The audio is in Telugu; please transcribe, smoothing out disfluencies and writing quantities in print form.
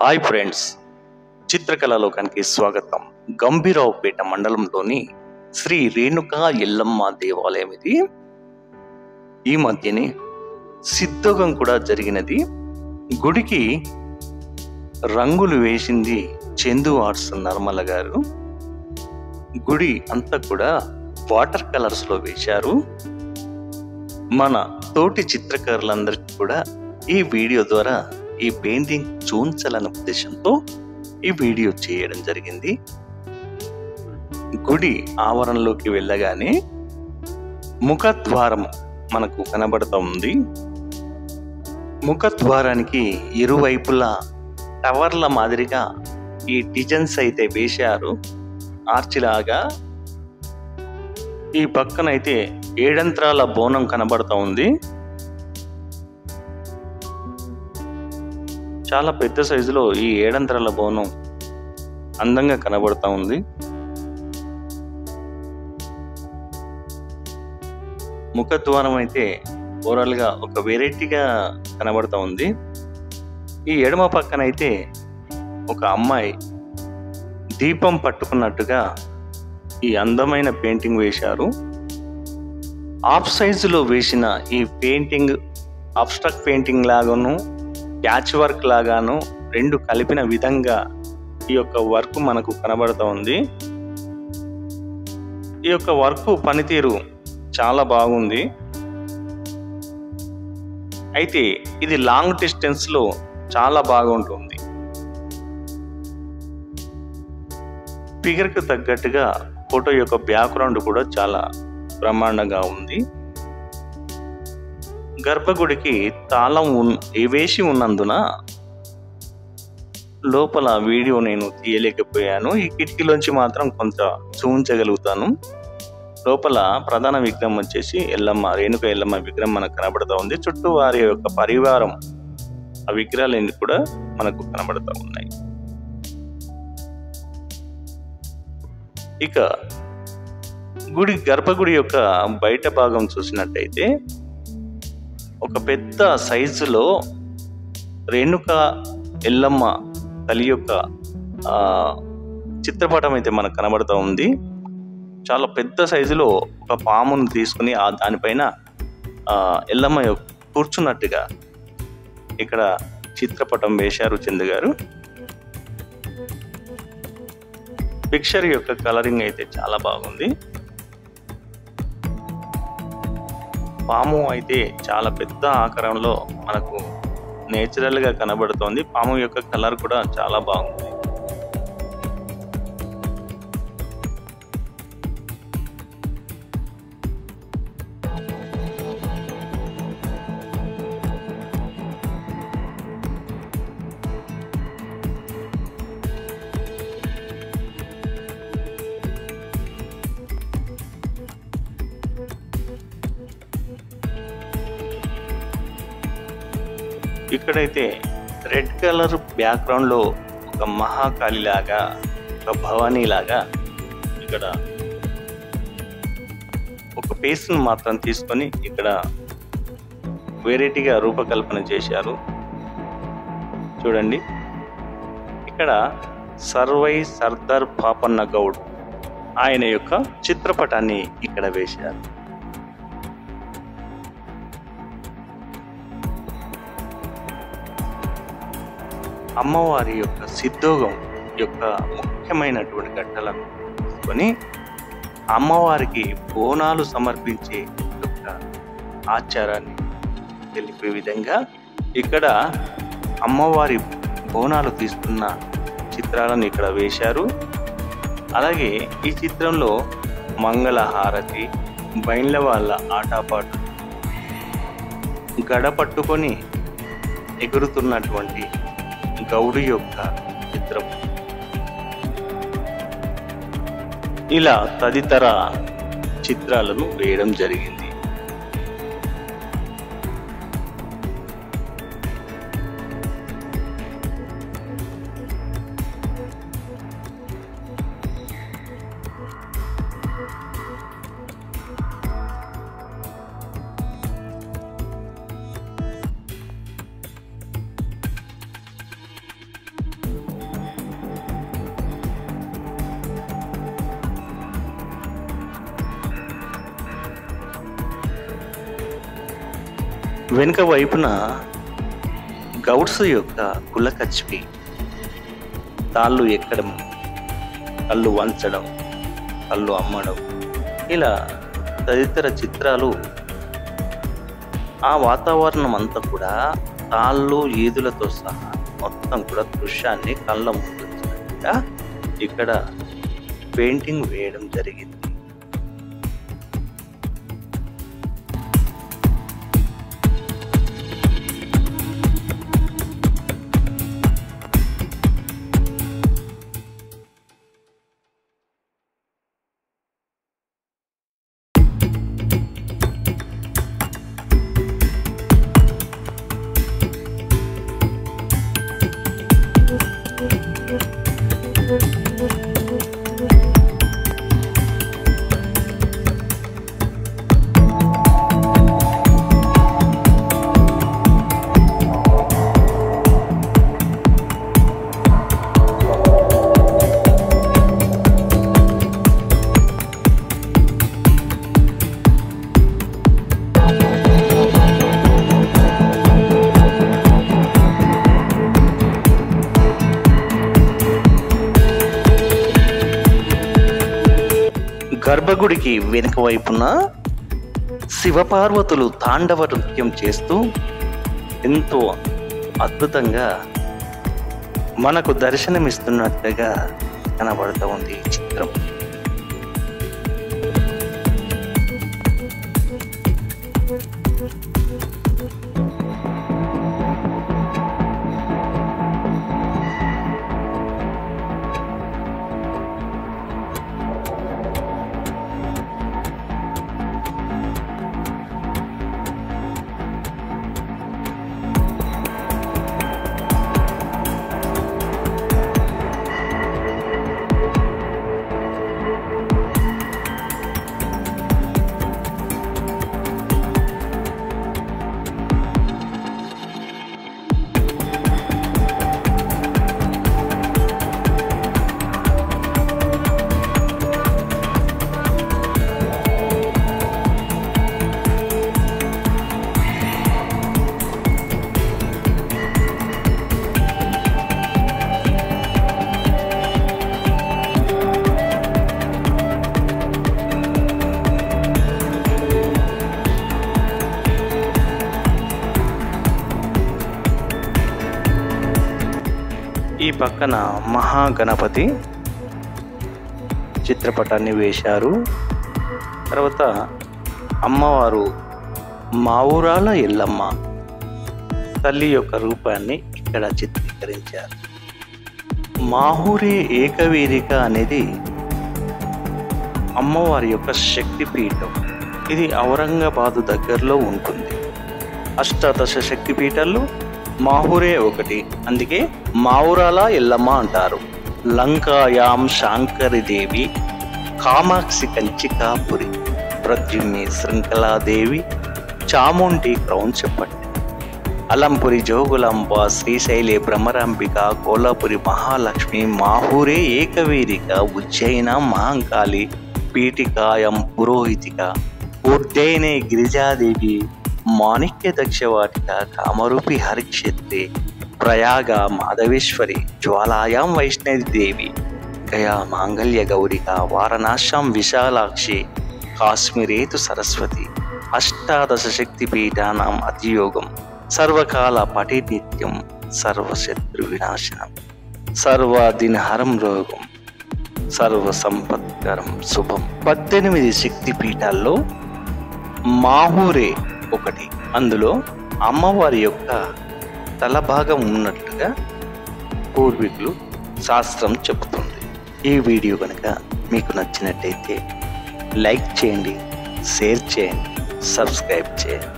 హాయ్ ఫ్రెండ్స్, చిత్రకళా లోకానికి స్వాగతం. గంభీరావుపేట మండలంలోని శ్రీ రేణుకా ఎల్లమ్మ దేవాలయం ఇది. ఈ మధ్యనే సిద్ధోగం కూడా జరిగినది. గుడికి రంగులు వేసింది చందు ఆర్ట్స్ నర్మల గారు. గుడి అంతా కూడా వాటర్ కలర్స్ లో వేశారు. మన తోటి చిత్రకారులందరికీ కూడా ఈ వీడియో ద్వారా ఈ పెయింటింగ్ చూంచాలనే ఉద్దేశంతో ఈ వీడియో చేయడం జరిగింది. గుడి ఆవరణలోకి వెళ్ళగానే ముఖద్వారం మనకు కనబడుతూ ఉంది. ముఖద్వారానికి ఇరువైపులా టవర్ల మాదిరిగా ఈ డిజైన్స్ అయితే వేశారు, ఆర్చిలాగా. ఈ పక్కనైతే ఏడంత్రాల బోనం కనబడుతూ ఉంది. చాలా పెద్ద సైజులో ఈ ఏడంత్రాల బోనం అందంగా కనబడుతూ ఉంది. ముఖద్వారం అయితే ఓవరాల్ గా ఒక వెరైటీగా కనబడుతూ ఉంది. ఈ ఎడమ పక్కన అయితే ఒక అమ్మాయి దీపం పట్టుకున్నట్టుగా ఈ అందమైన పెయింటింగ్ వేశారు. హాఫ్ సైజులో వేసిన ఈ పెయింటింగ్ అబ్స్ట్రాక్ట్ పెయింటింగ్ లాగాను, ప్యాచ్ వర్క్ లాగాను రెండు కలిపిన విధంగా ఈ యొక్క వర్క్ మనకు కనబడుతూ ఉంది. ఈ యొక్క వర్క్ పనితీరు చాలా బాగుంది. అయితే ఇది లాంగ్ డిస్టెన్స్ లో చాలా బాగుంటుంది. ఫిగర్ కు తగ్గట్టుగా ఫోటో యొక్క బ్యాక్గ్రౌండ్ కూడా చాలా బ్రహ్మాండంగా ఉంది. గర్భగుడికి తాళం వేసి ఉన్నందున లోపల వీడియో నేను తీయలేకపోయాను. ఈ కిటికీలోంచి మాత్రం కొంత చూపించగలుగుతాను. లోపల ప్రధాన విగ్రహం వచ్చేసి ఎల్లమ్మ, రేణుక ఎల్లమ్మ విగ్రహం మనకు కనబడుతూ ఉంది. చుట్టూ వారి యొక్క పరివారం ఆ విగ్రహాలన్నీ కూడా మనకు కనబడుతూ ఉన్నాయి. ఇక గర్భగుడి యొక్క బయట భాగం చూసినట్టయితే ఒక పెద్ద సైజులో రేణుక ఎల్లమ్మ తల్లి యొక్క చిత్రపటం అయితే మనకు కనబడుతూ ఉంది. చాలా పెద్ద సైజులో ఒక పామును తీసుకుని దానిపైన ఎల్లమ్మ కూర్చున్నట్టుగా ఇక్కడ చిత్రపటం వేశారు చందు గారు. పిక్చర్ యొక్క కలరింగ్ అయితే చాలా బాగుంది. పాము అయితే చాలా పెద్ద ఆకారంలో మనకు నేచురల్ గా కనబడుతోంది. పాము యొక్క కలర్ కూడా చాలా బాగుంది. ఇక్కడైతే రెడ్ కలర్ బ్యాక్గ్రౌండ్ లో ఒక మహాకాళి లాగా, ఒక భవానీ లాగా ఇక్కడ ఒక పేస్ట్ను మాత్రం తీసుకొని ఇక్కడ వెరైటీగా రూపకల్పన చేశారు. చూడండి, ఇక్కడ సర్వై సర్దార్ పాపన్న గౌడ్ ఆయన యొక్క చిత్రపటాన్ని ఇక్కడ వేశారు. అమ్మవారి యొక్క సిద్ధోగం యొక్క ముఖ్యమైనటువంటి ఘట్టాలను తీసుకొని అమ్మవారికి బోనాలు సమర్పించే యొక్క ఆచారాన్ని తెలిపే విధంగా ఇక్కడ అమ్మవారి బోనాలు తీస్తున్న చిత్రాలను ఇక్కడ వేశారు. అలాగే ఈ చిత్రంలో మంగళహారతి, బైండ్ల వాళ్ళ ఆటపాటు, గడ పట్టుకొని ఎగురుతున్నటువంటి గౌడి యొక్క చిత్రం, ఇలా తదితర చిత్రాలను వేయడం జరిగింది. వెనుక వైపున గౌడ్స్ యొక్క కులకచ్చిపి, తాళ్ళు ఎక్కడం, కళ్ళు వంచడం, కళ్ళు అమ్మడం, ఇలా తదితర చిత్రాలు. ఆ వాతావరణం అంతా కూడా తాళ్ళు ఈదులతో సహా మొత్తం కూడా దృశ్యాన్ని కళ్ళ ముందు వచ్చినట్టుగా ఇక్కడ పెయింటింగ్ వేయడం జరిగింది. గర్భగుడికి వెనుక వైపున శివపార్వతులు తాండవ నృత్యం చేస్తూ ఎంతో అద్భుతంగా మనకు దర్శనమిస్తున్నట్టుగా కనబడుతూ ఉంది ఈ చిత్రం. ఈ పక్కన మహాగణపతి చిత్రపటాన్ని వేశారు. తర్వాత అమ్మవారు మావురాల ఎల్లమ్మ తల్లి యొక్క రూపాన్ని ఇక్కడ చిత్రీకరించారు. మాహూరే ఏకవీరిక అనేది అమ్మవారి యొక్క శక్తిపీఠం. ఇది ఔరంగాబాదు దగ్గరలో ఉంటుంది. అష్టాదశ శక్తిపీఠాల్లో మాహూరే ఒకటి, అందుకే మావురాల ఎల్లమ్మ అంటారు. లంకాయాం శాంకరిదేవి, కామాక్షి కంచికాపురి, ప్రద్యుమ్ని శృంఖలాదేవి, చాముండి క్రౌంచపట్టి, అలంపురి జోగులాంబ, శ్రీశైలే భ్రమరాంబిక, కోలాపురి మహాలక్ష్మి, మాహూరే ఏకవీరిక, ఉజ్జయిన మహంకాళి, పీఠికాయం పురోహితిక, ఉజ్జయినే గిరిజాదేవి, మాణిక్య దక్షవాటిక, కామరూపి హరిక్షేత్రే, ప్రయాగ మాధవేశ్వరి, జ్వాలాయాం వైష్ణవిదేవి, గయా మాంగళ్య గౌరిక, వారణాశ్యాం విశాలాక్షి, కాశ్మీరేతు సరస్వతి. అష్టాదశ శక్తిపీఠానాం అతియోగం, సర్వకాల పఠినిత్యం, సర్వశత్రు వినాశనం, సర్వాదినహరం రోగం, సర్వ సంపత్కరం శుభం. 18 శక్తిపీఠాల్లో మాహూరే ఒకటి. అందులో అమ్మవారి యొక్క తల భాగం ఉన్నట్లుగా పూర్వీకులు శాస్త్రం చెబుతుంది. ఈ వీడియో కనుక మీకు నచ్చినట్టయితే లైక్ చేయండి, షేర్ చేయండి, సబ్స్క్రైబ్ చేయండి.